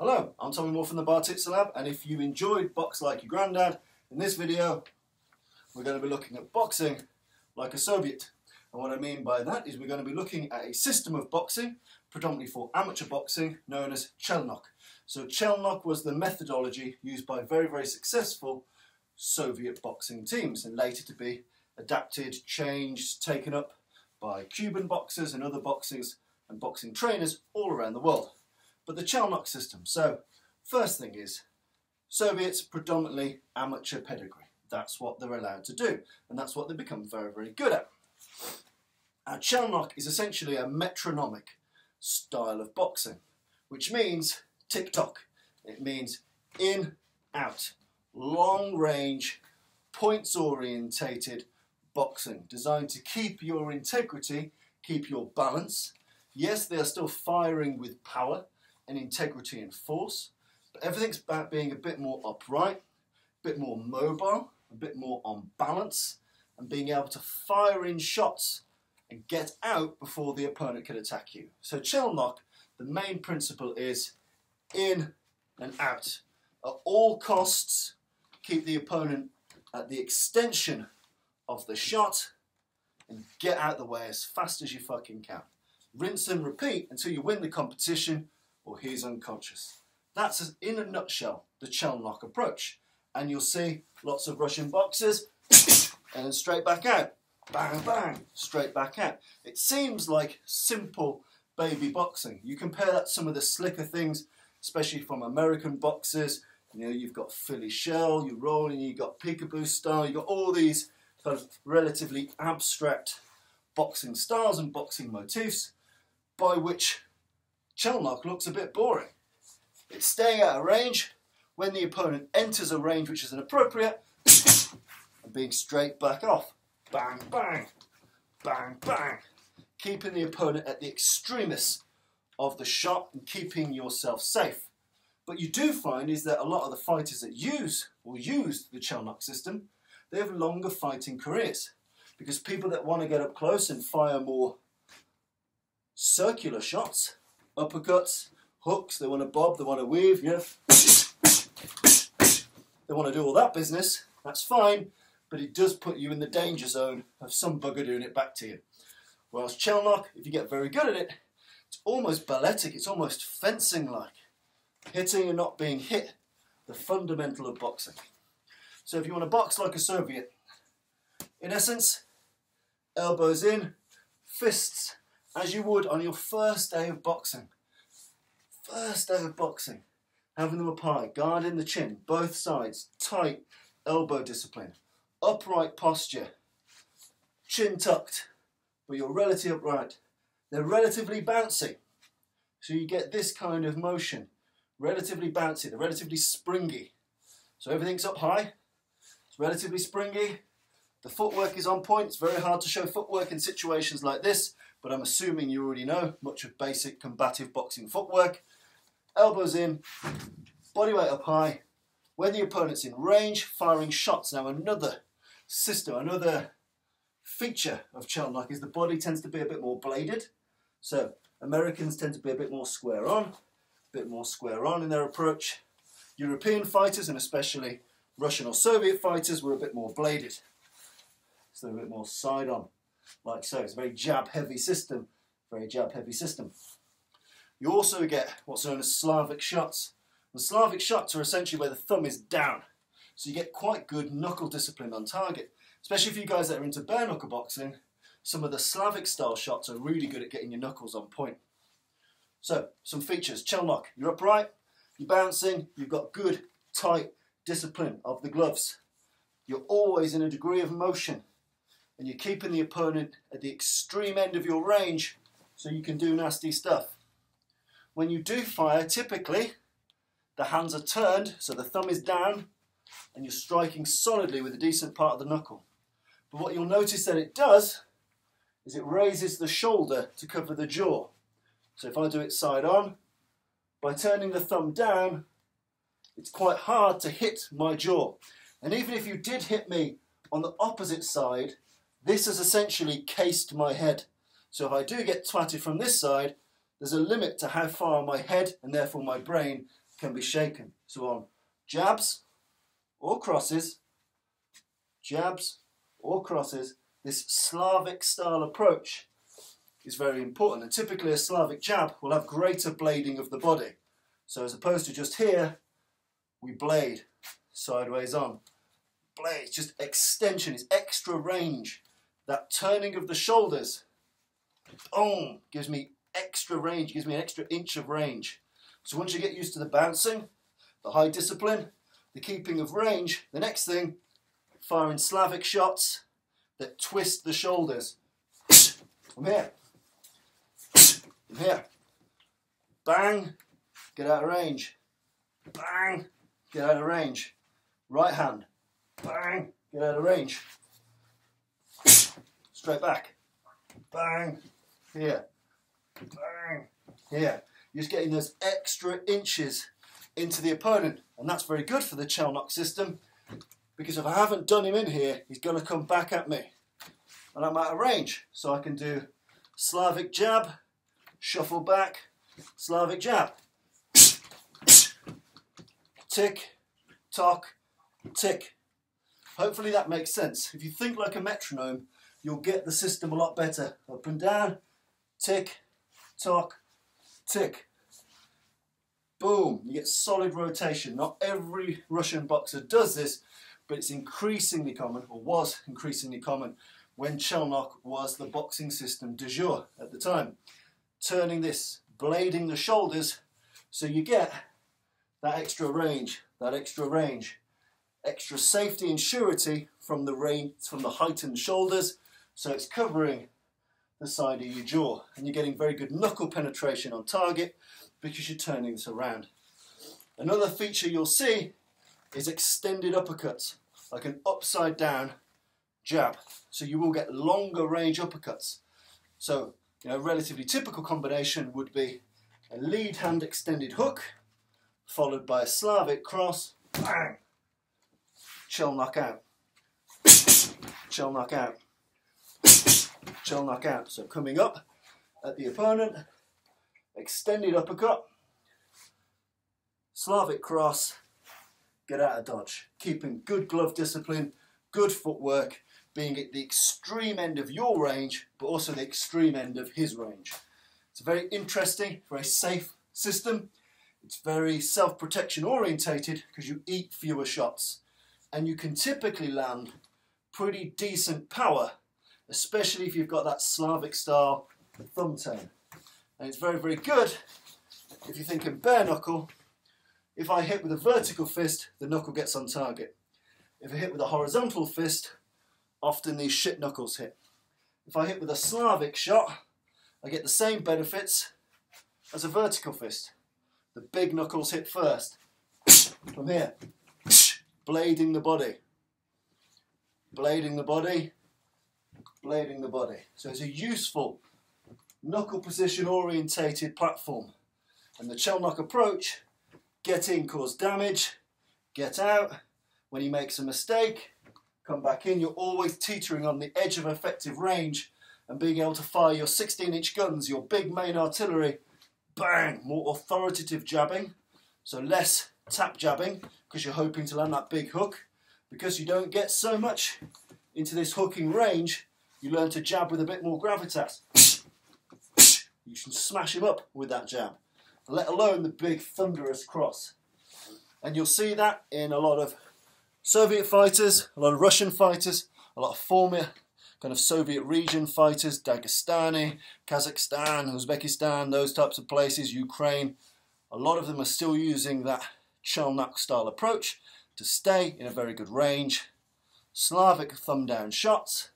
Hello, I'm Tommy Moore from the Bartitsu Lab, and if you enjoyed Box Like Your Grandad, in this video we're going to be looking at boxing like a Soviet. And what I mean by that is we're going to be looking at a system of boxing, predominantly for amateur boxing, known as Chelnok. So Chelnok was the methodology used by very, very successful Soviet boxing teams, and later to be adapted, changed, taken up by Cuban boxers and other boxers and boxing trainers all around the world. But the Chelnok system. So first thing is, Soviets predominantly amateur pedigree. That's what they're allowed to do, and that's what they become very, very good at. Chelnok is essentially a metronomic style of boxing, which means tick-tock. It means in, out, long range, points orientated boxing, designed to keep your integrity, keep your balance. Yes, they are still firing with power and integrity and force, but everything's about being a bit more upright, a bit more mobile, a bit more on balance, and being able to fire in shots and get out before the opponent can attack you. So Chelnok, the main principle is in and out. At all costs, keep the opponent at the extension of the shot and get out the way as fast as you fucking can. Rinse and repeat until you win the competition or he's unconscious. That's, in a nutshell, the Chelnok approach. And you'll see lots of Russian boxers and then straight back out. Bang, bang, straight back out. It seems like simple baby boxing. You compare that to some of the slicker things, especially from American boxers. You know, you've got Philly shell, you're rolling, you've got peekaboo style, you've got all these kind of relatively abstract boxing styles and boxing motifs, by which Chelnok looks a bit boring. It's staying out of range when the opponent enters a range which is inappropriate and being straight back off. Bang, bang, bang, bang. Keeping the opponent at the extremis of the shot and keeping yourself safe. But you do find is that a lot of the fighters that use the Chelnok system, they have longer fighting careers, because people that want to get up close and fire more circular shots, uppercuts, hooks, they want to bob, they want to weave, you know, they want to do all that business, that's fine, but it does put you in the danger zone of some bugger doing it back to you. Whereas Chelnok, if you get very good at it, it's almost balletic, it's almost fencing-like. Hitting and not being hit, the fundamental of boxing. So if you want to box like a Soviet, in essence, elbows in, fists, as you would on your first day of boxing. First day of boxing. Having them up high, guarding the chin, both sides, tight elbow discipline, upright posture, chin tucked, but you're relatively upright. They're relatively bouncy, so you get this kind of motion. Relatively bouncy, they're relatively springy. So everything's up high, it's relatively springy. The footwork is on point. It's very hard to show footwork in situations like this, but I'm assuming you already know much of basic combative boxing footwork. Elbows in, body weight up high. When the opponent's in range, firing shots. Now another system, another feature of Chelnok is the body tends to be a bit more bladed. So Americans tend to be a bit more square on in their approach. European fighters, and especially Russian or Soviet fighters, were a bit more bladed. So they're a bit more side on, like so. It's a very jab heavy system, very jab heavy system. You also get what's known as Slavic shots. The Slavic shots are essentially where the thumb is down. So you get quite good knuckle discipline on target. Especially for you guys that are into bare knuckle boxing, some of the Slavic style shots are really good at getting your knuckles on point. So, some features. Chelnok, you're upright, you're bouncing, you've got good, tight discipline of the gloves. You're always in a degree of motion, and you're keeping the opponent at the extreme end of your range so you can do nasty stuff. When you do fire, typically, the hands are turned, so the thumb is down, and you're striking solidly with a decent part of the knuckle. But what you'll notice that it does is it raises the shoulder to cover the jaw. So if I do it side on, by turning the thumb down, it's quite hard to hit my jaw. And even if you did hit me on the opposite side, this has essentially cased my head. So if I do get twatted from this side, there's a limit to how far my head and therefore my brain can be shaken. So on jabs or crosses, this Slavic style approach is very important. And typically a Slavic jab will have greater blading of the body. So as opposed to just here, we blade sideways on. Blade, just extension, it's extra range. That turning of the shoulders, boom, gives me extra range, gives me an extra inch of range. So once you get used to the bouncing, the high discipline, the keeping of range, the next thing, firing Slavic shots that twist the shoulders. From here. From here. Bang, get out of range. Bang, get out of range. Right hand. Bang, get out of range. Straight back. Bang, here. Bang, here. You're just getting those extra inches into the opponent. And that's very good for the Chelnok system, because if I haven't done him in here, he's going to come back at me. And I'm out of range. So I can do Slavic jab, shuffle back, Slavic jab. Tick, tock, tick. Hopefully that makes sense. If you think like a metronome, you'll get the system a lot better. Up and down, tick, tock, tick. Boom, you get solid rotation. Not every Russian boxer does this, but it's increasingly common, or was increasingly common, when Chelnok was the boxing system du jour at the time. Turning this, blading the shoulders, so you get that extra range, extra safety and surety from the range, from the heightened shoulders, so it's covering the side of your jaw, and you're getting very good knuckle penetration on target because you're turning this around. Another feature you'll see is extended uppercuts, like an upside down jab. So you will get longer range uppercuts. So, a relatively typical combination would be a lead hand extended hook, followed by a Slavic cross, bang, Chelnok out, Chelnok out, Chelnok out. So coming up at the opponent, extended uppercut, Slavic cross, get out of dodge. Keeping good glove discipline, good footwork, being at the extreme end of your range, but also the extreme end of his range. It's a very interesting, very safe system. It's very self-protection orientated because you eat fewer shots. And you can typically land pretty decent power, especially if you've got that Slavic style thumb tone. And it's very, very good if you're thinking bare knuckle. If I hit with a vertical fist, the knuckle gets on target. If I hit with a horizontal fist, often these shit knuckles hit. If I hit with a Slavic shot, I get the same benefits as a vertical fist. The big knuckles hit first. From here. Blading the body. Blading the body. Blading the body. So it's a useful knuckle position orientated platform. And the Chelnok approach, get in, cause damage, get out. When he makes a mistake, come back in. You're always teetering on the edge of effective range and being able to fire your 16-inch guns, your big main artillery, bang, more authoritative jabbing, so less tap jabbing because you're hoping to land that big hook. Because you don't get so much into this hooking range, you learn to jab with a bit more gravitas. You can smash him up with that jab, let alone the big thunderous cross. And you'll see that in a lot of Soviet fighters, a lot of Russian fighters, a lot of former kind of Soviet region fighters, Dagestani, Kazakhstan, Uzbekistan, those types of places, Ukraine. A lot of them are still using that Chelnok style approach to stay in a very good range. Slavic thumb down shots,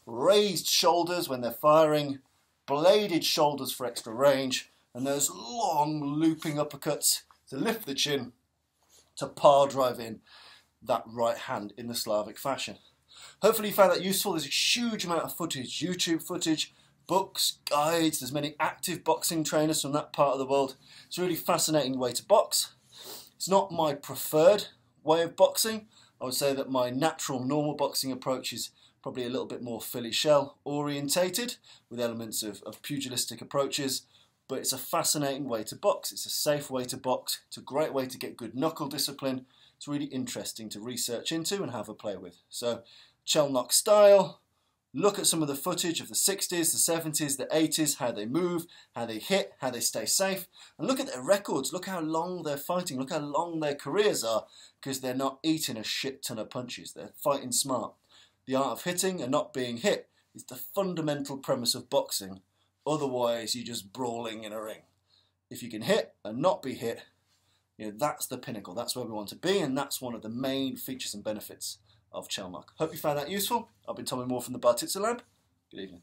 raised shoulders when they're firing, bladed shoulders for extra range, and those long looping uppercuts to lift the chin to power drive in that right hand in the Slavic fashion. Hopefully you found that useful. There's a huge amount of footage, YouTube footage, books, guides. There's many active boxing trainers from that part of the world. It's a really fascinating way to box. It's not my preferred way of boxing. I would say that my natural, normal boxing approach is probably a little bit more Philly shell orientated with elements of pugilistic approaches. but it's a fascinating way to box. It's a safe way to box. It's a great way to get good knuckle discipline. It's really interesting to research into and have a play with. So, Chelnok style. Look at some of the footage of the 60s, the 70s, the 80s, how they move, how they hit, how they stay safe. And look at their records. Look how long they're fighting. Look how long their careers are, because they're not eating a shit ton of punches. They're fighting smart. The art of hitting and not being hit is the fundamental premise of boxing. Otherwise, you're just brawling in a ring. If you can hit and not be hit, that's the pinnacle. That's where we want to be, and that's one of the main features and benefits of Chelnok. Hope you found that useful. I've been Tommy Moore from the Bartitsu Lab. Good evening.